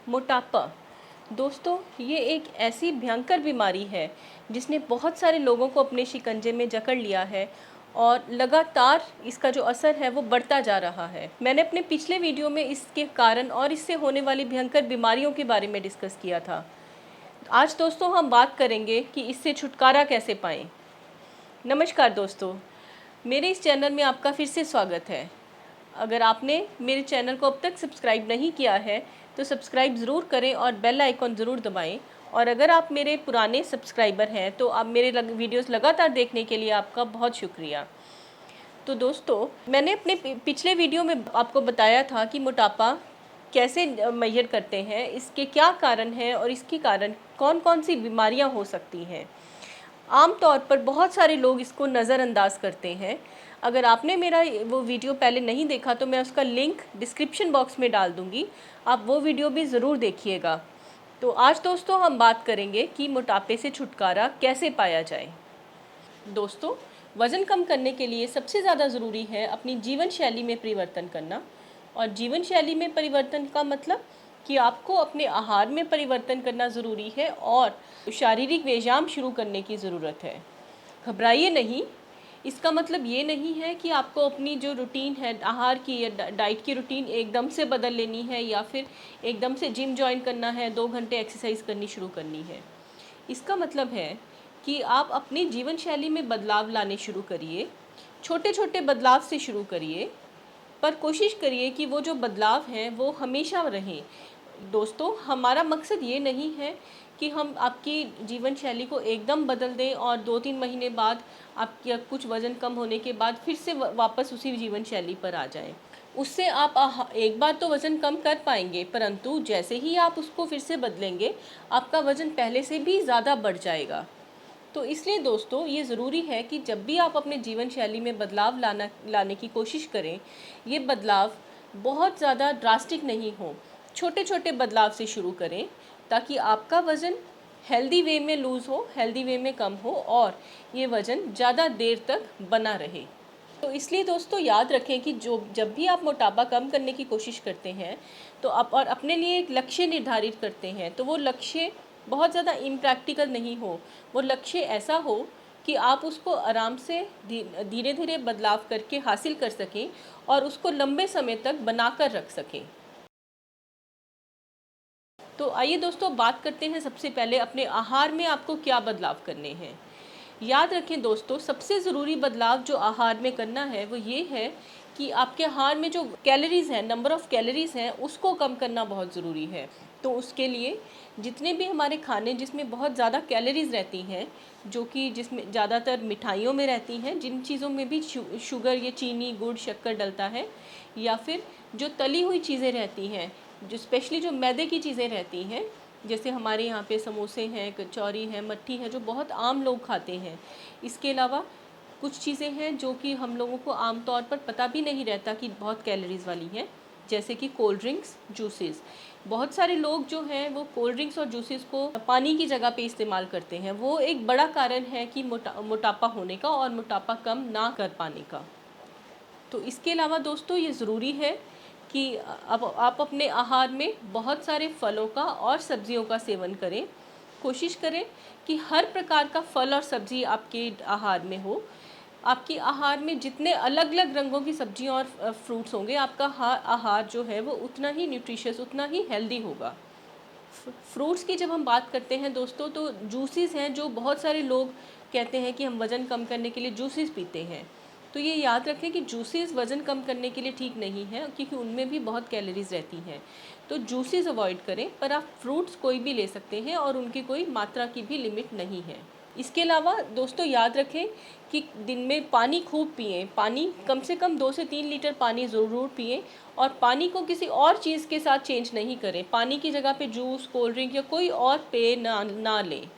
मोटापा। दोस्तों, ये एक ऐसी भयंकर बीमारी है जिसने बहुत सारे लोगों को अपने शिकंजे में जकड़ लिया है और लगातार इसका जो असर है वो बढ़ता जा रहा है। मैंने अपने पिछले वीडियो में इसके कारण और इससे होने वाली भयंकर बीमारियों के बारे में डिस्कस किया था। आज दोस्तों हम बात करेंगे कि इससे छुटकारा कैसे पाएं। नमस्कार दोस्तों, मेरे इस चैनल में आपका फिर से स्वागत है। अगर आपने मेरे चैनल को अब तक सब्सक्राइब नहीं किया है तो सब्सक्राइब ज़रूर करें और बेल आइकॉन ज़रूर दबाएं। और अगर आप मेरे पुराने सब्सक्राइबर हैं तो आप मेरे वीडियोस लगातार देखने के लिए आपका बहुत शुक्रिया। तो दोस्तों, मैंने अपने पिछले वीडियो में आपको बताया था कि मोटापा कैसे मेजर करते हैं, इसके क्या कारण हैं और इसके कारण कौन कौन सी बीमारियां हो सकती हैं। आम तौर पर बहुत सारे लोग इसको नज़रअंदाज करते हैं। अगर आपने मेरा वो वीडियो पहले नहीं देखा तो मैं उसका लिंक डिस्क्रिप्शन बॉक्स में डाल दूँगी, आप वो वीडियो भी ज़रूर देखिएगा। तो आज दोस्तों हम बात करेंगे कि मोटापे से छुटकारा कैसे पाया जाए। दोस्तों, वज़न कम करने के लिए सबसे ज़्यादा ज़रूरी है अपनी जीवन शैली में परिवर्तन करना। और जीवन शैली में परिवर्तन का मतलब कि आपको अपने आहार में परिवर्तन करना ज़रूरी है और शारीरिक व्यायाम शुरू करने की ज़रूरत है। घबराइए नहीं, इसका मतलब ये नहीं है कि आपको अपनी जो रूटीन है आहार की या डाइट की रूटीन एकदम से बदल लेनी है या फिर एकदम से जिम ज्वाइन करना है, 2 घंटे एक्सरसाइज करनी शुरू करनी है। इसका मतलब है कि आप अपनी जीवन शैली में बदलाव लाने शुरू करिए। छोटे छोटे बदलाव से शुरू करिए, पर कोशिश करिए कि वो जो बदलाव हैं वो हमेशा रहें। दोस्तों, हमारा मकसद ये नहीं है कि हम आपकी जीवन शैली को एकदम बदल दें और 2-3 महीने बाद आपका कुछ वज़न कम होने के बाद फिर से वापस उसी जीवन शैली पर आ जाएं। उससे आप एक बार तो वज़न कम कर पाएंगे, परंतु जैसे ही आप उसको फिर से बदलेंगे आपका वज़न पहले से भी ज़्यादा बढ़ जाएगा। तो इसलिए दोस्तों, ये ज़रूरी है कि जब भी आप अपने जीवन शैली में बदलाव लाने की कोशिश करें, ये बदलाव बहुत ज़्यादा ड्रास्टिक नहीं हो। छोटे छोटे बदलाव से शुरू करें ताकि आपका वज़न हेल्दी वे में लूज़ हो, हेल्दी वे में कम हो और ये वज़न ज़्यादा देर तक बना रहे। तो इसलिए दोस्तों याद रखें कि जब भी आप मोटापा कम करने की कोशिश करते हैं तो आप और अपने लिए एक लक्ष्य निर्धारित करते हैं, तो वो लक्ष्य बहुत ज़्यादा इम्प्रैक्टिकल नहीं हो। वो लक्ष्य ऐसा हो कि आप उसको आराम से धीरे धीरे बदलाव करके हासिल कर सकें और उसको लंबे समय तक बनाकर रख सकें। तो आइए दोस्तों बात करते हैं सबसे पहले अपने आहार में आपको क्या बदलाव करने हैं। याद रखें दोस्तों, सबसे ज़रूरी बदलाव जो आहार में करना है वो ये है कि आपके आहार में जो कैलोरीज़ हैं, नंबर ऑफ़ कैलोरीज़ हैं, उसको कम करना बहुत ज़रूरी है। तो उसके लिए जितने भी हमारे खाने जिसमें बहुत ज़्यादा कैलोरीज़ रहती हैं, जो कि जिसमें ज़्यादातर मिठाइयों में रहती हैं, जिन चीज़ों में भी शुगर या चीनी, गुड़, शक्कर डलता है, या फिर जो तली हुई चीज़ें रहती हैं, जो स्पेशली जो मैदे की चीज़ें रहती हैं, जैसे हमारे यहाँ पे समोसे हैं, कचौरी है, मट्ठी है, जो बहुत आम लोग खाते हैं। इसके अलावा कुछ चीज़ें हैं जो कि हम लोगों को आम तौर पर पता भी नहीं रहता कि बहुत कैलोरीज़ वाली हैं, जैसे कि कोल्ड ड्रिंक्स, जूसेस। बहुत सारे लोग जो हैं वो कोल्ड ड्रिंक्स और जूसेस को पानी की जगह पे इस्तेमाल करते हैं। वो एक बड़ा कारण है कि मोटापा होने का और मोटापा कम ना कर पाने का। तो इसके अलावा दोस्तों ये ज़रूरी है कि अब आप अपने आहार में बहुत सारे फलों का और सब्जियों का सेवन करें। कोशिश करें कि हर प्रकार का फल और सब्ज़ी आपके आहार में हो। आपके आहार में जितने अलग अलग रंगों की सब्जियां और फ्रूट्स होंगे, आपका आहार जो है वो उतना ही न्यूट्रिशियस, उतना ही हेल्दी होगा। फ्रूट्स की जब हम बात करते हैं दोस्तों, तो जूसेस हैं जो बहुत सारे लोग कहते हैं कि हम वज़न कम करने के लिए जूसेस पीते हैं। तो ये याद रखें कि जूसेस वज़न कम करने के लिए ठीक नहीं है, क्योंकि उनमें भी बहुत कैलोरीज़ रहती हैं। तो जूसेस अवॉइड करें, पर आप फ्रूट्स कोई भी ले सकते हैं और उनकी कोई मात्रा की भी लिमिट नहीं है। इसके अलावा दोस्तों याद रखें कि दिन में पानी खूब पिएं। पानी कम से कम 2 से 3 लीटर पानी ज़रूर पिएं और पानी को किसी और चीज़ के साथ चेंज नहीं करें। पानी की जगह पे जूस, कोल्ड ड्रिंक या कोई और पेय ना लें।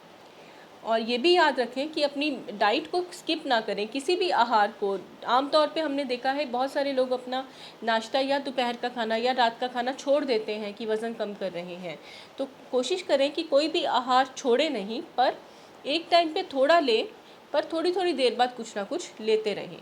और ये भी याद रखें कि अपनी डाइट को स्किप ना करें, किसी भी आहार को। आमतौर पे हमने देखा है बहुत सारे लोग अपना नाश्ता या दोपहर का खाना या रात का खाना छोड़ देते हैं कि वज़न कम कर रहे हैं। तो कोशिश करें कि कोई भी आहार छोड़े नहीं, पर एक टाइम पे थोड़ा लें, पर थोड़ी थोड़ी देर बाद कुछ ना कुछ लेते रहें।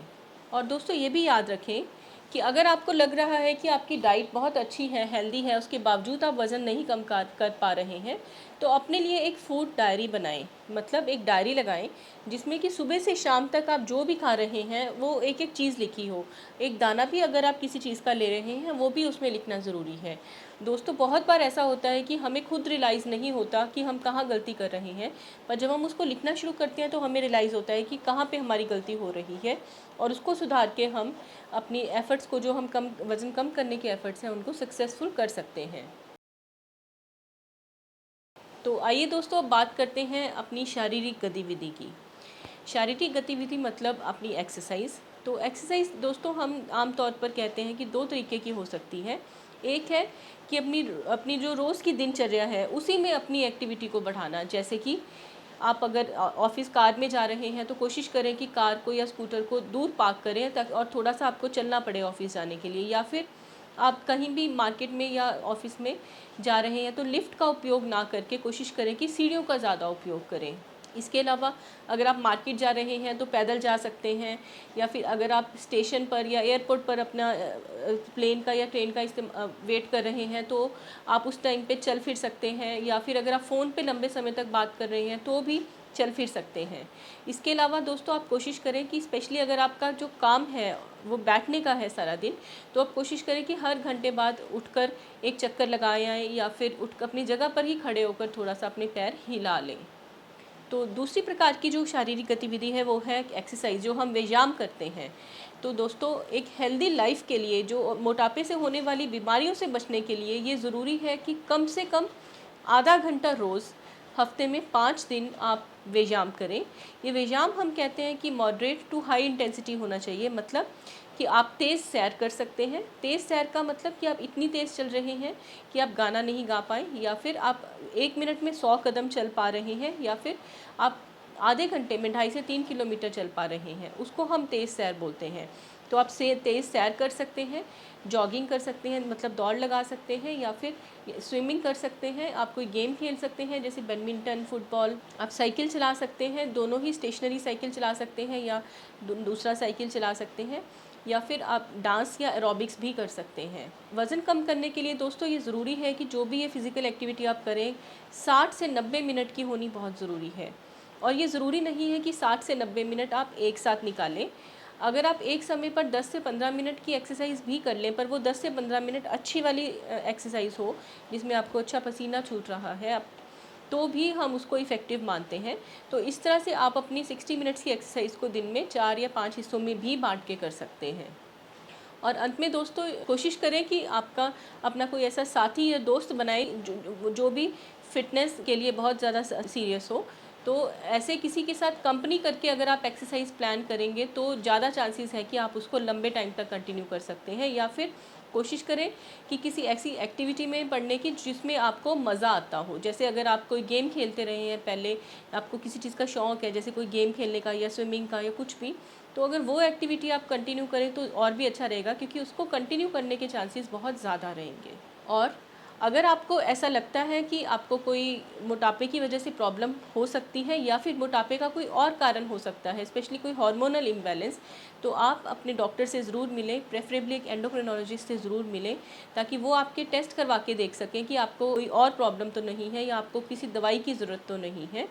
और दोस्तों ये भी याद रखें कि अगर आपको लग रहा है कि आपकी डाइट बहुत अच्छी है, हेल्दी है, उसके बावजूद आप वज़न नहीं कम कर पा रहे हैं, तो अपने लिए एक फूड डायरी बनाएं। मतलब एक डायरी लगाएं जिसमें कि सुबह से शाम तक आप जो भी खा रहे हैं वो एक एक चीज़ लिखी हो। एक दाना भी अगर आप किसी चीज़ का ले रहे हैं वो भी उसमें लिखना ज़रूरी है। दोस्तों, बहुत बार ऐसा होता है कि हमें खुद रियलाइज़ नहीं होता कि हम कहाँ गलती कर रहे हैं, पर जब हम उसको लिखना शुरू करते हैं तो हमें रियलाइज़ होता है कि कहाँ पे हमारी गलती हो रही है, और उसको सुधार के हम अपनी एफ़र्ट्स को, जो हम कम वज़न कम करने के एफ़र्ट्स हैं, उनको सक्सेसफुल कर सकते हैं। तो आइए दोस्तों, अब बात करते हैं अपनी शारीरिक गतिविधि की। शारीरिक गतिविधि मतलब अपनी एक्सरसाइज। तो एक्सरसाइज दोस्तों, हम आम तौर पर कहते हैं कि दो तरीके की हो सकती है। एक है कि अपनी अपनी जो रोज़ की दिनचर्या है उसी में अपनी एक्टिविटी को बढ़ाना। जैसे कि आप अगर ऑफिस कार में जा रहे हैं तो कोशिश करें कि कार को या स्कूटर को दूर पार्क करें, ताकि और थोड़ा सा आपको चलना पड़े ऑफिस जाने के लिए। या फिर आप कहीं भी मार्केट में या ऑफिस में जा रहे हैं तो लिफ्ट का उपयोग ना करके कोशिश करें कि सीढ़ियों का ज़्यादा उपयोग करें। इसके अलावा अगर आप मार्केट जा रहे हैं तो पैदल जा सकते हैं, या फिर अगर आप स्टेशन पर या एयरपोर्ट पर अपना प्लेन का या ट्रेन का वेट कर रहे हैं तो आप उस टाइम पे चल फिर सकते हैं। या फिर अगर आप फ़ोन पे लंबे समय तक बात कर रहे हैं तो भी चल फिर सकते हैं। इसके अलावा दोस्तों, आप कोशिश करें कि स्पेशली अगर आपका जो काम है वो बैठने का है सारा दिन, तो आप कोशिश करें कि हर घंटे बाद उठकर एक चक्कर लगाए आएँ, या फिर उठ अपनी जगह पर ही खड़े होकर थोड़ा सा अपने पैर हिला लें। तो दूसरी प्रकार की जो शारीरिक गतिविधि है वो है एक्सरसाइज, जो हम व्यायाम करते हैं। तो दोस्तों, एक हेल्दी लाइफ के लिए, जो मोटापे से होने वाली बीमारियों से बचने के लिए, ये ज़रूरी है कि कम से कम आधा घंटा रोज़ हफ्ते में 5 दिन आप व्यायाम करें। ये व्यायाम हम कहते हैं कि मॉडरेट टू हाई इंटेंसिटी होना चाहिए। मतलब कि आप तेज़ सैर कर सकते हैं। तेज़ सैर का मतलब कि आप इतनी तेज़ चल रहे हैं कि आप गाना नहीं गा पाएँ, या फिर आप 1 मिनट में 100 कदम चल पा रहे हैं, या फिर आप आधे घंटे में 2.5 से 3 किलोमीटर चल पा रहे हैं, उसको हम तेज़ सैर बोलते हैं। तो आप तेज़ सैर कर सकते हैं, जॉगिंग कर सकते हैं, मतलब दौड़ लगा सकते हैं, या फिर स्विमिंग कर सकते हैं। आप कोई गेम खेल सकते हैं जैसे बैडमिंटन, फुटबॉल। आप साइकिल चला सकते हैं, दोनों ही स्टेशनरी साइकिल चला सकते हैं या दूसरा साइकिल चला सकते हैं, या फिर आप डांस या एरोबिक्स भी कर सकते हैं। वज़न कम करने के लिए दोस्तों, ये ज़रूरी है कि जो भी ये फ़िज़िकल एक्टिविटी आप करें 60 से 90 मिनट की होनी बहुत ज़रूरी है। और ये ज़रूरी नहीं है कि 60 से 90 मिनट आप एक साथ निकालें। अगर आप एक समय पर 10 से 15 मिनट की एक्सरसाइज भी कर लें, पर वो 10 से 15 मिनट अच्छी वाली एक्सरसाइज हो, जिसमें आपको अच्छा पसीना छूट रहा है, आप तो भी हम उसको इफ़ेक्टिव मानते हैं। तो इस तरह से आप अपनी 60 मिनट्स की एक्सरसाइज को दिन में 4 या 5 हिस्सों में भी बांट के कर सकते हैं। और अंत में दोस्तों, कोशिश करें कि आपका अपना कोई ऐसा साथी या दोस्त बनाएं जो भी फ़िटनेस के लिए बहुत ज़्यादा सीरियस हो। तो ऐसे किसी के साथ कंपनी करके अगर आप एक्सरसाइज प्लान करेंगे तो ज़्यादा चांसेस है कि आप उसको लंबे टाइम तक कंटिन्यू कर सकते हैं। या फिर कोशिश करें कि किसी ऐसी एक्टिविटी में पढ़ने की जिसमें आपको मज़ा आता हो। जैसे अगर आप कोई गेम खेलते रहे हैं पहले, आपको किसी चीज़ का शौक़ है, जैसे कोई गेम खेलने का या स्विमिंग का या कुछ भी, तो अगर वो एक्टिविटी आप कंटिन्यू करें तो और भी अच्छा रहेगा, क्योंकि उसको कंटिन्यू करने के चांसेस बहुत ज़्यादा रहेंगे। और अगर आपको ऐसा लगता है कि आपको कोई मोटापे की वजह से प्रॉब्लम हो सकती है, या फिर मोटापे का कोई और कारण हो सकता है, स्पेशली कोई हार्मोनल इम्बैलेंस, तो आप अपने डॉक्टर से ज़रूर मिलें, प्रेफरेबली एक एंडोक्रिनोलॉजिस्ट से ज़रूर मिलें, ताकि वो आपके टेस्ट करवा के देख सकें कि आपको कोई और प्रॉब्लम तो नहीं है, या आपको किसी दवाई की ज़रूरत तो नहीं है।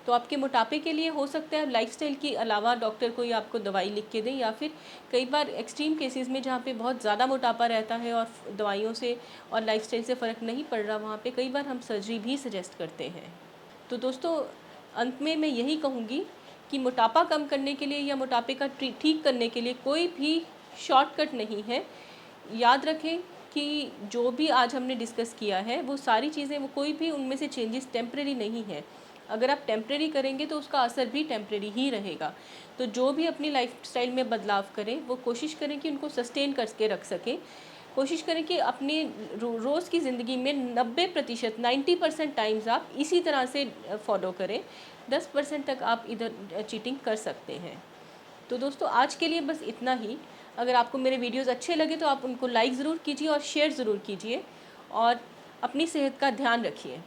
तो आपके मोटापे के लिए हो सकता है लाइफस्टाइल के अलावा डॉक्टर कोई आपको दवाई लिख के दें, या फिर कई बार एक्सट्रीम केसेस में जहाँ पे बहुत ज़्यादा मोटापा रहता है और दवाइयों से और लाइफस्टाइल से फ़र्क नहीं पड़ रहा, वहाँ पे कई बार हम सर्जरी भी सजेस्ट करते हैं। तो दोस्तों, अंत में मैं यही कहूँगी कि मोटापा कम करने के लिए या मोटापे का ठीक करने के लिए कोई भी शॉर्टकट नहीं है। याद रखें कि जो भी आज हमने डिस्कस किया है वो सारी चीज़ें, वो कोई भी उनमें से चेंजेस टेम्परेरी नहीं है। अगर आप टेम्परेरी करेंगे तो उसका असर भी टेम्परेरी ही रहेगा। तो जो भी अपनी लाइफस्टाइल में बदलाव करें वो कोशिश करें कि उनको सस्टेन करके रख सकें। कोशिश करें कि अपनी रोज़ की ज़िंदगी में 90% 90% टाइम्स आप इसी तरह से फॉलो करें। 10% तक आप इधर चीटिंग कर सकते हैं। तो दोस्तों, आज के लिए बस इतना ही। अगर आपको मेरे वीडियोज़ अच्छे लगे तो आप उनको लाइक ज़रूर कीजिए और शेयर ज़रूर कीजिए, और अपनी सेहत का ध्यान रखिए।